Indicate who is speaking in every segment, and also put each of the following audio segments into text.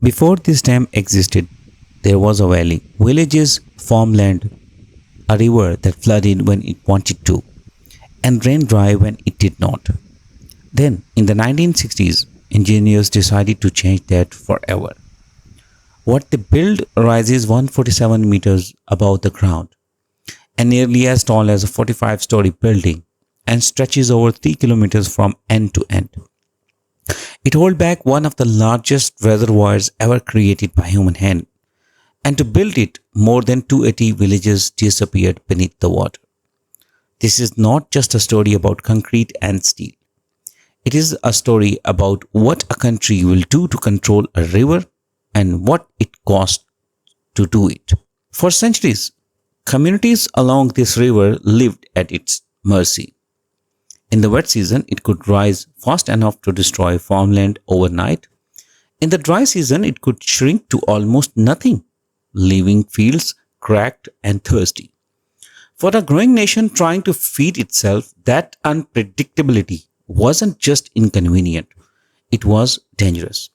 Speaker 1: Before this dam existed, there was a valley, villages, farmland, a river that flooded when it wanted to, and ran dry when it did not. Then, in the 1960s, engineers decided to change that forever. What they built rises 147 meters above the ground and nearly as tall as a 45-story building and stretches over 3 kilometers from end to end. It holds back one of the largest reservoirs ever created by human hand, and to build it, more than 280 villages disappeared beneath the water. This is not just a story about concrete and steel. It is a story about what a country will do to control a river and what it costs to do it. For centuries, communities along this river lived at its mercy. In the wet season, it could rise fast enough to destroy farmland overnight. In the dry season, it could shrink to almost nothing, leaving fields cracked and thirsty. For a growing nation trying to feed itself, that unpredictability wasn't just inconvenient, it was dangerous.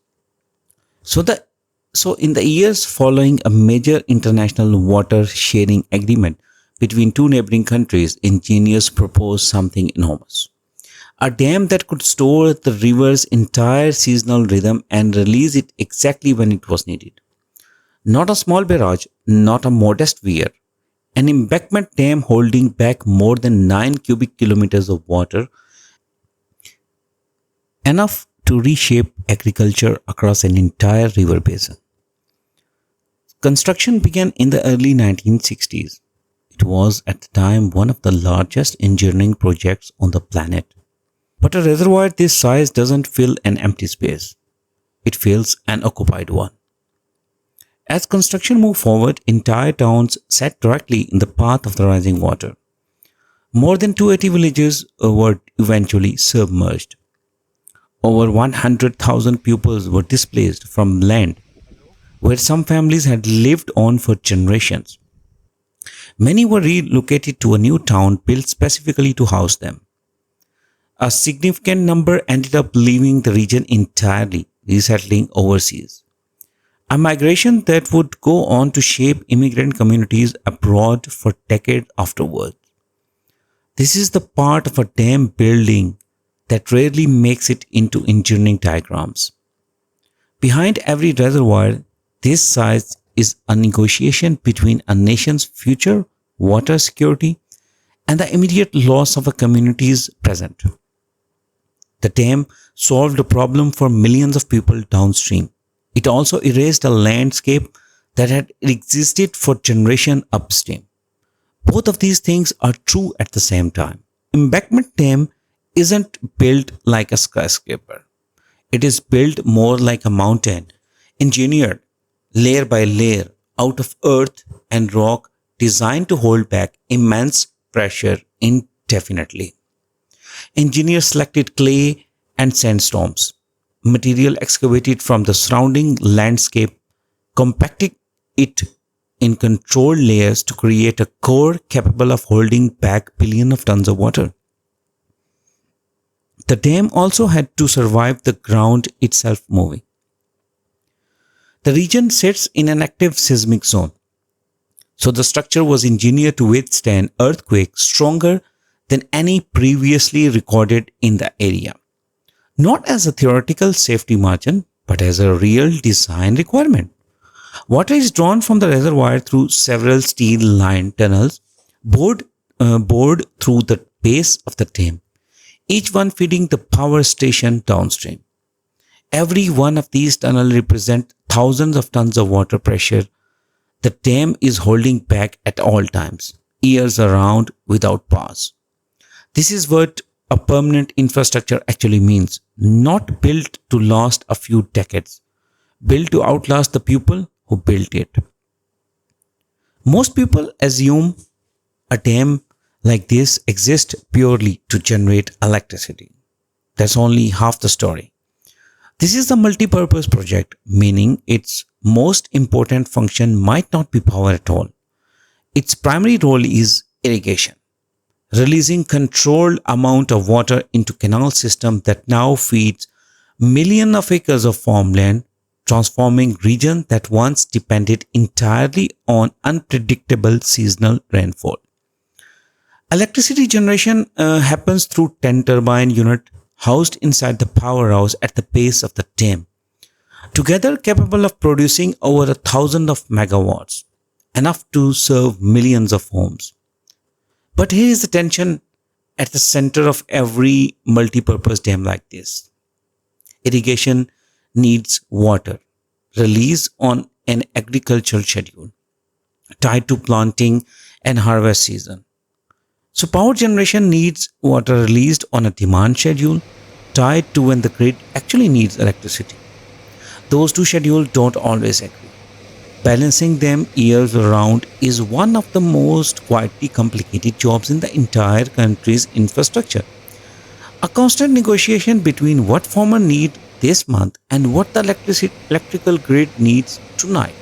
Speaker 1: So in the years following a major international water sharing agreement between two neighboring countries, engineers proposed something enormous. A dam that could store the river's entire seasonal rhythm and release it exactly when it was needed. Not a small barrage, not a modest weir. An embankment dam holding back more than 9 cubic kilometers of water, enough to reshape agriculture across an entire river basin. Construction began in the early 1960s. It was at the time one of the largest engineering projects on the planet. But a reservoir this size doesn't fill an empty space. It fills an occupied one. As construction moved forward, entire towns sat directly in the path of the rising water. More than 280 villages were eventually submerged. Over 100,000 pupils were displaced from land where some families had lived on for generations. Many were relocated to a new town built specifically to house them. A significant number ended up leaving the region entirely, resettling overseas. A migration that would go on to shape immigrant communities abroad for decades afterwards. This is the part of a dam building that rarely makes it into engineering diagrams. Behind every reservoir this size is a negotiation between a nation's future water security and the immediate loss of a community's present. The dam solved a problem for millions of people downstream. It also erased a landscape that had existed for generations upstream. Both of these things are true at the same time. Embankment dam isn't built like a skyscraper. It is built more like a mountain, engineered layer by layer out of earth and rock, designed to hold back immense pressure indefinitely. Engineers selected clay and sandstorms, material excavated from the surrounding landscape, compacting it in controlled layers to create a core capable of holding back billions of tons of water. The dam also had to survive the ground itself moving. The region sits in an active seismic zone, so the structure was engineered to withstand earthquakes stronger than any previously recorded in the area. Not as a theoretical safety margin, but as a real design requirement. Water is drawn from the reservoir through several steel-lined tunnels bored through the base of the dam, each one feeding the power station downstream. Every one of these tunnels represents thousands of tons of water pressure the dam is holding back at all times, years around without pause. This is what a permanent infrastructure actually means, not built to last a few decades, built to outlast the people who built it. Most people assume a dam like this exists purely to generate electricity. That's only half the story. This is a multi-purpose project, meaning its most important function might not be power at all. Its primary role is irrigation, releasing controlled amount of water into canal system that now feeds millions of acres of farmland, transforming regions that once depended entirely on unpredictable seasonal rainfall. Electricity generation happens through 10 turbine unit housed inside the powerhouse at the base of the dam, together capable of producing over 1,000 of megawatts, enough to serve millions of homes. But here is the tension at the center of every multi-purpose dam like this. Irrigation needs water, released on an agricultural schedule, tied to planting and harvest season. So power generation needs water released on a demand schedule, tied to when the grid actually needs electricity. Those two schedules don't always agree. Balancing them years around is one of the most quietly complicated jobs in the entire country's infrastructure. A constant negotiation between what farmer need this month and what the electrical grid needs tonight.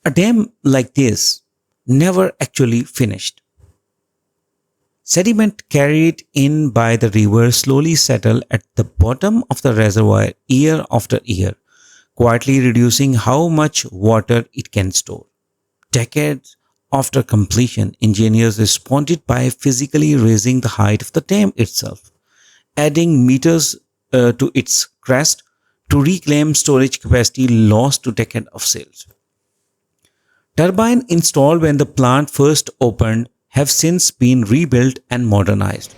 Speaker 1: A dam like this never actually finished. Sediment carried in by the river slowly settled at the bottom of the reservoir year after year, quietly reducing how much water it can store. Decades after completion, engineers responded by physically raising the height of the dam itself, adding meters to its crest to reclaim storage capacity lost to decades of sales. Turbines installed when the plant first opened have since been rebuilt and modernized,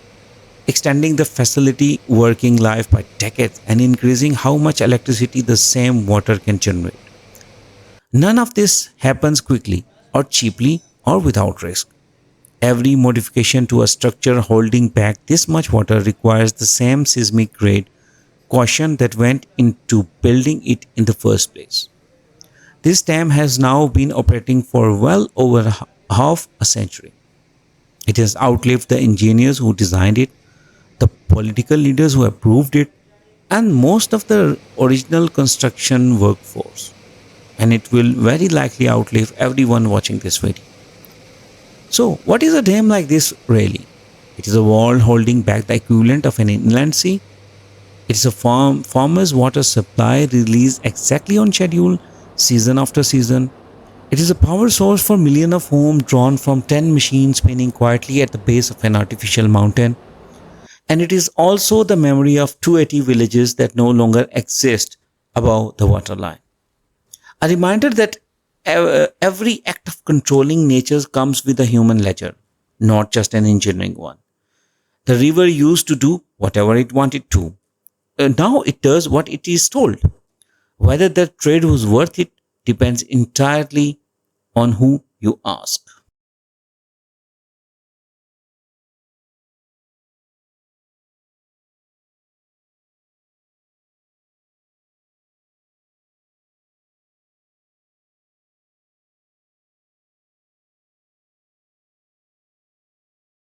Speaker 1: extending the facility working life by decades and increasing how much electricity the same water can generate. None of this happens quickly or cheaply or without risk. Every modification to a structure holding back this much water requires the same seismic grade caution that went into building it in the first place. This dam has now been operating for well over half a century. It has outlived the engineers who designed it, the political leaders who approved it, and most of the original construction workforce. And it will very likely outlive everyone watching this video. So, what is a dam like this really? It is a wall holding back the equivalent of an inland sea. It is a farmer's water supply released exactly on schedule, season after season. It is a power source for millions of homes drawn from 10 machines spinning quietly at the base of an artificial mountain. And it is also the memory of 280 villages that no longer exist above the waterline. A reminder that every act of controlling nature comes with a human ledger, not just an engineering one. The river used to do whatever it wanted to. Now it does what it is told. Whether the trade was worth it depends entirely on who you ask.